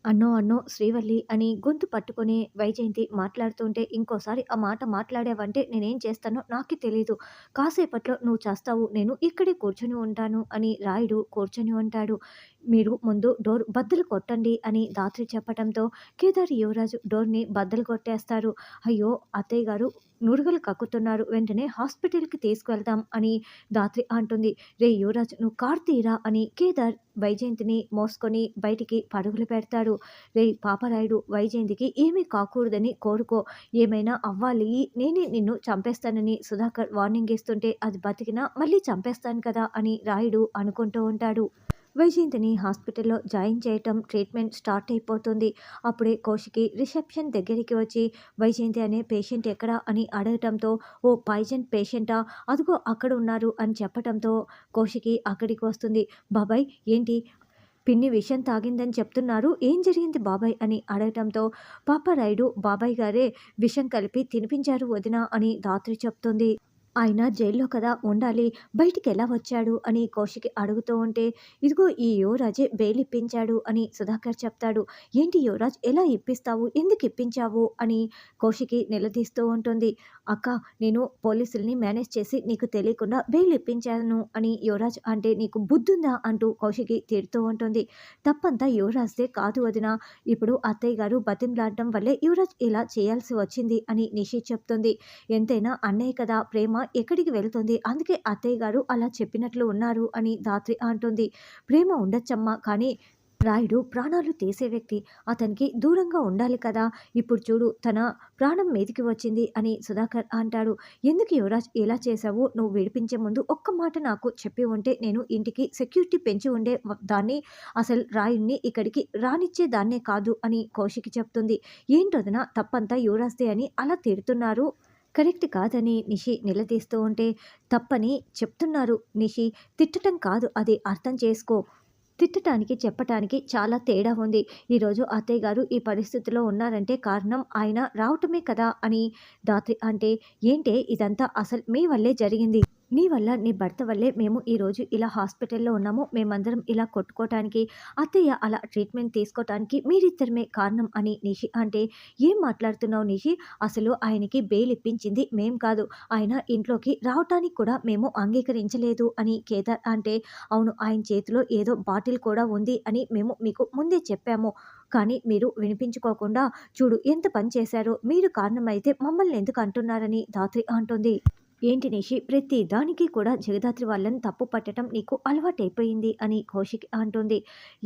అన్నో అన్నో శ్రీవల్లి అని గొంతు పట్టుకొని వైజయంతి మాట్లాడుతుంటే, ఇంకోసారి ఆ మాట మాట్లాడావంటే నేనేం చేస్తానో నాకే తెలీదు. కాసేపట్లో నువ్వు చస్తావు. నేను ఇక్కడే కూర్చొని ఉంటాను అని రాయుడు కూర్చొని ఉంటాడు. మీరు ముందు డోర్ బద్దలు కొట్టండి అని ధాత్రి చెప్పటంతో కేదారి యువరాజు డోర్‌ని బద్దలు కొట్టేస్తారు. అయ్యో! అత్తయ్య గారు నురగలు కక్కుతున్నారు. వెంటనే హాస్పిటల్‌కి తీసుకువెళ్దాం అని ధాత్రి అంటుంది. రేయ్ యువరాజ్ నువ్వు కారు తీయరా అని కేదార్ వైజయంతిని మోసుకొని బయటికి పరుగులు పెడతాడు. రేయ్ పాపరాయుడు వైజయంతికి ఏమీ కాకూడదని కోరుకో. ఏమైనా అవ్వాలి నేనే నిన్ను చంపేస్తానని సుధాకర్ వార్నింగ్ ఇస్తుంటే అది బతికినా మళ్ళీ చంపేస్తాను కదా అని రాయుడు అనుకుంటూ ఉంటాడు. వైజయంతిని హాస్పిటల్‌లో జాయిన్ చేయటం, ట్రీట్మెంట్ స్టార్ట్ అయిపోతుంది. అప్పుడే కౌశికి రిసెప్షన్ దగ్గరికి వచ్చి వైజయంతి అనే పేషెంట్ ఎక్కడ అని అడగటంతో, ఓ పాయిజన్ పేషెంటా? అదిగో అక్కడ ఉన్నారు అని చెప్పటంతో కౌశికి అక్కడికి వస్తుంది. బాబాయ్ ఏంటి పిన్ని విషం తాగిందని చెప్తున్నారు. ఏం జరిగింది బాబాయ్ అని అడగటంతో, పాపారాయుడు బాబాయ్ గారే విషం కలిపి తినిపించారు వదినా అని ధాత్రి చెప్తుంది. ఆయన జైల్లో కదా ఉండాలి. బయటికెలా వచ్చాడు అని కౌశిక్ అడుగుతూ ఉంటే, ఇదిగో ఈ యువరాజే బెయిల్ ఇప్పించాడు అని సుధాకర్ చెప్తాడు. ఏంటి యువరాజ్ ఎలా ఇప్పిస్తావు? ఎందుకు ఇప్పించావు? అని కౌశికి నిలదీస్తూ ఉంటుంది. అక్క నేను పోలీసుల్ని మేనేజ్ చేసి నీకు తెలియకుండా బెయిల్ ఇప్పించాను అని యువరాజ్ అంటే నీకు బుద్ధుందా? అంటూ కౌశికి తిడుతూ ఉంటుంది. తప్పంతా యువరాజ్‌దే కాదు వదినా. ఇప్పుడు అత్తయ్య గారు బతిమలాడడం వల్లే యువరాజ్ ఇలా చేయాల్సి వచ్చింది అని నిషి చెప్తుంది. ఎంతైనా అన్నయ్య కదా ప్రేమ ఎక్కడికి వెళ్తుంది? అందుకే అత్తయ్య గారు అలా చెప్పినట్లు ఉన్నారు అని ధాత్రి అంటుంది. ప్రేమ ఉండొచ్చమ్మా కానీ రాయుడు ప్రాణాలు తీసే వ్యక్తి. అతనికి దూరంగా ఉండాలి కదా! ఇప్పుడు చూడు తన ప్రాణం మీదికి వచ్చింది అని సుధాకర్ అంటాడు. ఎందుకు యువరాజ్ ఇలా చేశావు? నువ్వు విడిపించే ముందు ఒక్క మాట నాకు చెప్పి ఉంటే నేను ఇంటికి సెక్యూరిటీ పెంచి ఉండే దాన్ని. అసలు రాయుడిని ఇక్కడికి రానిచ్చేదాన్నే కాదు అని కౌశికి చెప్తుంది. ఏంటొదినా తప్పంతా యువరాజ్‌దే అని అలా తిడుతున్నారు. కరెక్ట్ కాదని నిషి నిలదీస్తూ ఉంటే, తప్పని చెప్తున్నారు నిషి. తిట్టటం కాదు అది అర్థం చేసుకో. తిట్టటానికి, చెప్పటానికి చాలా తేడా ఉంది. ఈరోజు అత్తయ్య గారు ఈ పరిస్థితిలో ఉన్నారంటే కారణం ఆయన రావటమే కదా అని ధాత్రి అంటే, ఏంటే ఇదంతా అసలు మీ వల్లే జరిగింది. నీ వల్ల, నీ భర్త వల్లే మేము ఈరోజు ఇలా హాస్పిటల్‌లో ఉన్నాము. మేమందరం ఇలా కొట్టుకోటానికి, అత్తయ్య అలా ట్రీట్మెంట్ తీసుకోటానికి మీరిద్దరమే కారణం అని నిషి అంటే, ఏం మాట్లాడుతున్నావు నిషి? అసలు ఆయనకి బెయిల్ ఇప్పించింది మేం కాదు. ఆయన ఇంట్లోకి రావటానికి కూడా మేము అంగీకరించలేదు అని కేదార్ అంటే, అవును ఆయన చేతిలో ఏదో బాటిల్ కూడా ఉంది అని మేము మీకు ముందే చెప్పాము. కానీ మీరు వినిపించుకోకుండా చూడు ఎంత పని చేశారో. మీరు కారణమైతే మమ్మల్ని ఎందుకు అంటున్నారని ధాత్రి అంటుంది. ఏంటి నిషి ప్రతి దానికి కూడా జగదాత్రి వాళ్ళని తప్పు పట్టడం నీకు అలవాటైపోయింది అని కౌశిక్ అంటుంది.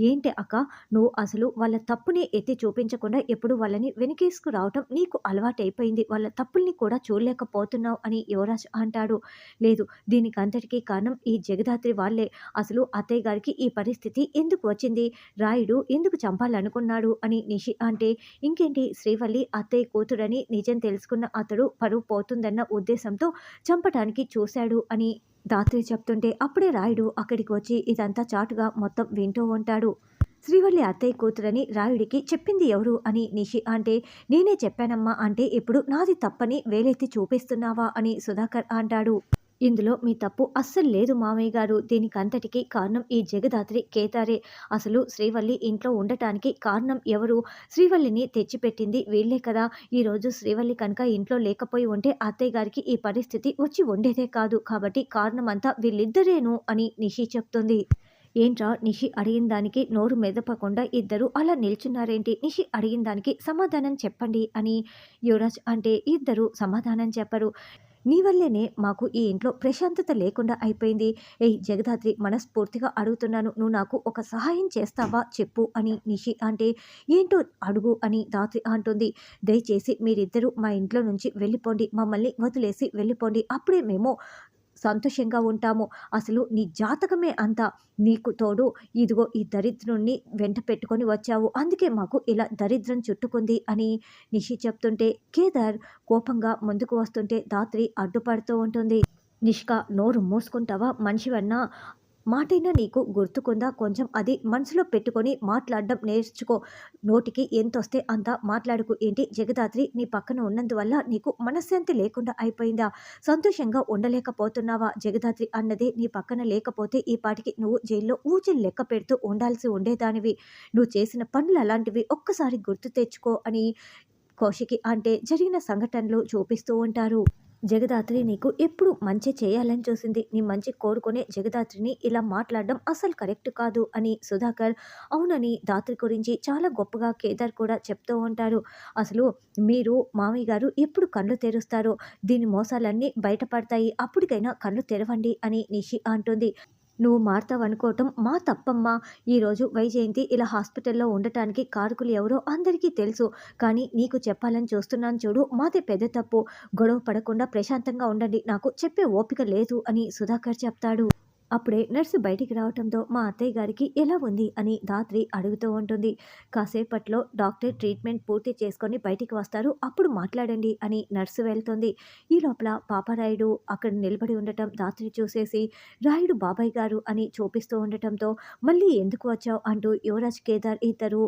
ఏంటి అక్క నువ్వు అసలు వాళ్ళ తప్పుని ఎత్తి చూపించకుండా ఎప్పుడు వాళ్ళని వెనకేసుకు రావటం నీకు అలవాటైపోయింది. వాళ్ళ తప్పుల్ని కూడా చూడలేకపోతున్నావు అని యువరాజ్ అంటాడు. లేదు దీనికి అంతటికీ కారణం ఈ జగదాత్రి వాళ్ళే. అసలు అత్తయ్య గారికి ఈ పరిస్థితి ఎందుకు వచ్చింది? రాయుడు ఎందుకు చంపాలనుకున్నాడు అని నిషి అంటే, ఇంకేంటి శ్రీవల్లి అత్తయ్య కూతురని నిజం తెలుసుకున్న అతడు పరువు పోతుందన్న ఉద్దేశంతో చంపటానికి చూశాడు అని ధాత్రి చెప్తుంటే, అప్పుడే రాయుడు అక్కడికి వచ్చి ఇదంతా చాటుగా మొత్తం వింటూ ఉంటాడు. శ్రీవల్లి అత్తయ్య కూతురని రాయుడికి చెప్పింది ఎవరు అని నిషి అంటే, నేనే చెప్పానమ్మా అంటే ఇప్పుడు నాది తప్పని వేలెత్తి చూపిస్తున్నావా అని సుధాకర్ అంటాడు. ఇందులో మీ తప్పు అస్సలు లేదు మామయ్య గారు. దీనికంతటికి కారణం ఈ జగదాత్రి కేదారే. అసలు శ్రీవల్లి ఇంట్లో ఉండటానికి కారణం ఎవరు? శ్రీవల్లిని తెచ్చిపెట్టింది వీళ్ళే కదా! ఈరోజు శ్రీవల్లి కనుక ఇంట్లో లేకపోయి ఉంటే అత్తయ్య గారికి ఈ పరిస్థితి వచ్చి ఉండేదే కాదు. కాబట్టి కారణమంతా వీళ్ళిద్దరేను అని నిషి చెప్తుంది. ఏంట్రా నిషి అడిగిన దానికి నోరు మెదపకుండా ఇద్దరు అలా నిల్చున్నారేంటి? నిషి అడిగిన దానికి సమాధానం చెప్పండి అని యువరాజ్ అంటే, ఇద్దరు సమాధానం చెప్పరు. నీ వల్లేనే మాకు ఈ ఇంట్లో ప్రశాంతత లేకుండా అయిపోయింది. ఏయ్ జగదాత్రి మనస్ఫూర్తిగా అడుగుతున్నాను. నువ్వు నాకు ఒక సహాయం చేస్తావా చెప్పు అని నిషి అంటే, ఏంటో అడుగు అని ధాత్రి అంటుంది. దయచేసి మీరిద్దరూ మా ఇంట్లో నుంచి వెళ్ళిపోండి. మమ్మల్ని వదిలేసి వెళ్ళిపోండి. అప్పుడే మేము సంతోషంగా ఉంటాము. అసలు నీ జాతకమే అంతా. నీకు తోడు ఇదిగో ఈ దరిద్రుడిని వెంట పెట్టుకొని వచ్చావు. అందుకే మాకు ఇలా దరిద్రం చుట్టుకుంది అని నిషి చెప్తుంటే, కేదార్ కోపంగా ముందుకు వస్తుంటే ధాత్రి అడ్డుపడుతూ ఉంటుంది. నిష్క నోరు మూసుకుంటావా? మనిషివన్నా మాటైనా నీకు గుర్తుకుందా? కొంచెం అది మనసులో పెట్టుకొని మాట్లాడడం నేర్చుకో. నోటికి ఎంతొస్తే అంత మాట్లాడకు. ఏంటి జగదాత్రి నీ పక్కన ఉన్నందువల్ల నీకు మనశ్శాంతి లేకుండా అయిపోయిందా? సంతోషంగా ఉండలేకపోతున్నావా? జగదాత్రి అన్నది నీ పక్కన లేకపోతే ఈ పాటికి నువ్వు జైల్లో ఊచలు లెక్క పెడుతూ ఉండాల్సి ఉండేదానివి. నువ్వు చేసిన పనులు అలాంటివి. ఒక్కసారి గుర్తు తెచ్చుకో అని కౌశికి అంటే జరిగిన సంఘటనలు చూపిస్తూ ఉంటారు. జగదాత్రి నీకు ఎప్పుడు మంచే చేయాలని చూసింది. నీ మంచి కోరుకునే జగదాత్రిని ఇలా మాట్లాడడం అస్సలు కరెక్ట్ కాదు అని సుధాకర్ అవునని దాత్రి గురించి చాలా గొప్పగా కేదార్ కూడా చెప్తూ ఉంటారు. అసలు మీరు మామయ్య గారు ఎప్పుడు కళ్ళు తెరుస్తారో, దీని మోసాలన్నీ బయటపడతాయి. అప్పటికైనా కళ్ళు తెరవండి అని నిషి అంటుంది. నువ్వు మారతావనుకోవటం మా తప్పమ్మా. ఈరోజు వైజయంతి ఇలా హాస్పిటల్‌లో ఉండటానికి కారకులు ఎవరో అందరికీ తెలుసు. కానీ నీకు చెప్పాలని చూస్తున్నాను చూడు, మాదే పెద్ద తప్పు. గొడవ పడకుండా ప్రశాంతంగా ఉండండి. నాకు చెప్పే ఓపిక లేదు అని సుధాకర్ చెప్తాడు. అప్పుడే నర్సు బయటికి రావటంతో మా అత్తయ్య గారికి ఎలా ఉంది అని ధాత్రి అడుగుతూ ఉంటుంది. కాసేపట్లో డాక్టర్ ట్రీట్మెంట్ పూర్తి చేసుకొని బయటికి వస్తారు. అప్పుడు మాట్లాడండి అని నర్సు వెళ్తుంది. ఈ లోపల పాపారాయుడు అక్కడ నిలబడి ఉండటం ధాత్రి చూసేసి రాయుడు బాబాయ్ గారు అని చూపిస్తూ ఉండటంతో మళ్ళీ ఎందుకు వచ్చావు అంటూ యువరాజ్ కేదార్ ఇద్దరు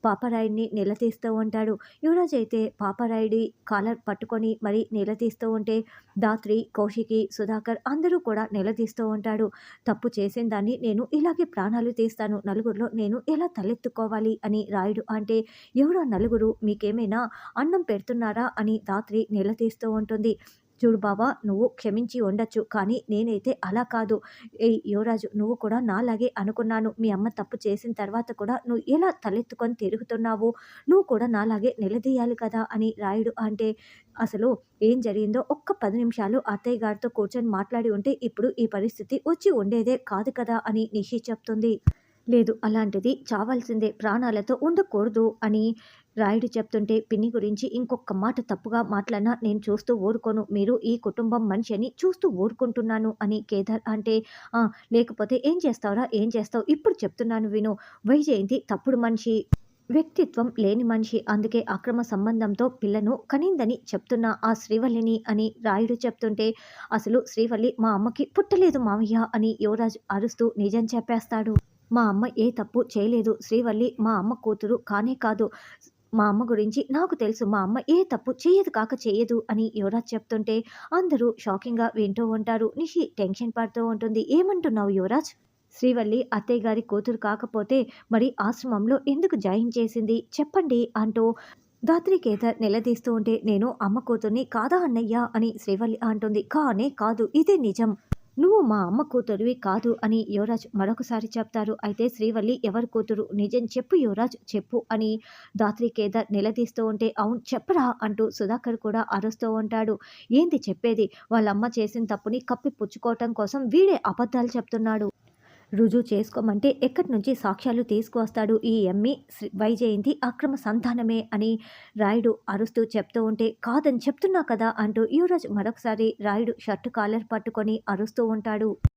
పాపారాయుడిని నిలదీస్తూ ఉంటాడు. యువరాజ్ అయితే పాపారాయుడి కాలర్ పట్టుకొని మరి నిలదీస్తూ ఉంటే ధాత్రి, కౌశికి, సుధాకర్ అందరూ కూడా నిలదీస్తూ ఉంటాడు. తప్పు చేసిన దాన్ని నేను ఇలాగే ప్రాణాలు తీస్తాను. నలుగురిలో నేను ఎలా తలెత్తుకోవాలి అని రాయుడు అంటే ఎవరా నలుగురు? మీకేమైనా అన్నం పెడుతున్నారా అని ధాత్రి నిలదీస్తూ ఉంటుంది. చూడు బావ నువ్వు క్షమించి ఉండొచ్చు. కానీ నేనైతే అలా కాదు. ఏయ్ యువరాజు నువ్వు కూడా నాలాగే అనుకున్నాను. మీ అమ్మ తప్పు చేసిన తర్వాత కూడా నువ్వు ఎలా తలెత్తుకొని తిరుగుతున్నావు? నువ్వు కూడా నాలాగే నిలదీయాలి కదా అని రాయుడు అంటే అసలు ఏం జరిగిందో ఒక్క 10 నిమిషాలు అత్తయ్య గారితో కూర్చొని మాట్లాడి ఉంటే ఇప్పుడు ఈ పరిస్థితి వచ్చి ఉండేదే కాదు కదా అని నిషి చెప్తుంది. లేదు అలాంటిది చావాల్సిందే. ప్రాణాలతో ఉండకూడదు అని రాయుడు చెప్తుంటే పిన్ని గురించి ఇంకొక్క మాట తప్పుగా మాట్లాడినా నేను చూస్తూ ఊరుకోను. మీరు ఈ కుటుంబం మనిషి అని చూస్తూ ఊరుకుంటున్నాను అని కేదార్ అంటే "ఆ! లేకపోతే ఏం చేస్తావురా? ఏం చేస్తావు? ఇప్పుడు చెప్తున్నాను విను. వైజయంతి తప్పుడు మనిషి. వ్యక్తిత్వం లేని మనిషి. అందుకే అక్రమ సంబంధంతో పిల్లను కనిందని చెప్తున్నా ఆ శ్రీవల్లిని" అని రాయుడు చెప్తుంటే అసలు శ్రీవల్లి మా అమ్మకి పుట్టలేదు మావయ్య అని యువరాజు అరుస్తూ నిజం చెప్పేస్తాడు. మా అమ్మ ఏ తప్పు చేయలేదు. శ్రీవల్లి మా అమ్మ కూతురు కానే కాదు. మా అమ్మ గురించి నాకు తెలుసు. మా అమ్మ ఏ తప్పు చెయ్యదు కాక చెయ్యదు అని యువరాజ్ చెప్తుంటే అందరూ షాకింగ్‌గా వింటూ ఉంటారు. నిషి టెన్షన్ పడుతూ ఉంటుంది. ఏమంటున్నావు యువరాజ్? శ్రీవల్లి అత్తయ్య గారి కూతురు కాకపోతే మరి ఆశ్రమంలో ఎందుకు జాయిన్ చేసింది? చెప్పండి అంటూ ధాత్రి కేదార్ నిలదీస్తూ ఉంటే నేను అమ్మ కూతుర్ని కాదా అన్నయ్య అని శ్రీవల్లి అంటుంది. కానే కాదు. ఇదే నిజం. నువ్వు మా అమ్మ కూతురివి కాదు అని యువరాజ్ మరొకసారి చెప్తారు. అయితే శ్రీవల్లి ఎవరి కూతురు? నిజం చెప్పు యువరాజ్ చెప్పు అని ధాత్రి కేదార్ నిలదీస్తూ ఉంటే అవును చెప్పరా అంటూ సుధాకర్ కూడా అరుస్తూ ఉంటాడు. ఏంది చెప్పేది? వాళ్ళమ్మ చేసిన తప్పుని కప్పిపుచ్చుకోవటం కోసం వీడే అబద్ధాలు చెప్తున్నాడు. రుజువు చేసుకోమంటే ఎక్కడి నుంచి సాక్ష్యాలు తీసుకువస్తాడు ఈ వైజయంతి అక్రమ సంతానమే అని రాయుడు అరుస్తూ చెప్తూ ఉంటే కాదని చెప్తున్నా కదా అంటూ యువరాజ్ మరొకసారి రాయుడు షర్టు కాలర్ పట్టుకొని అరుస్తూ ఉంటాడు.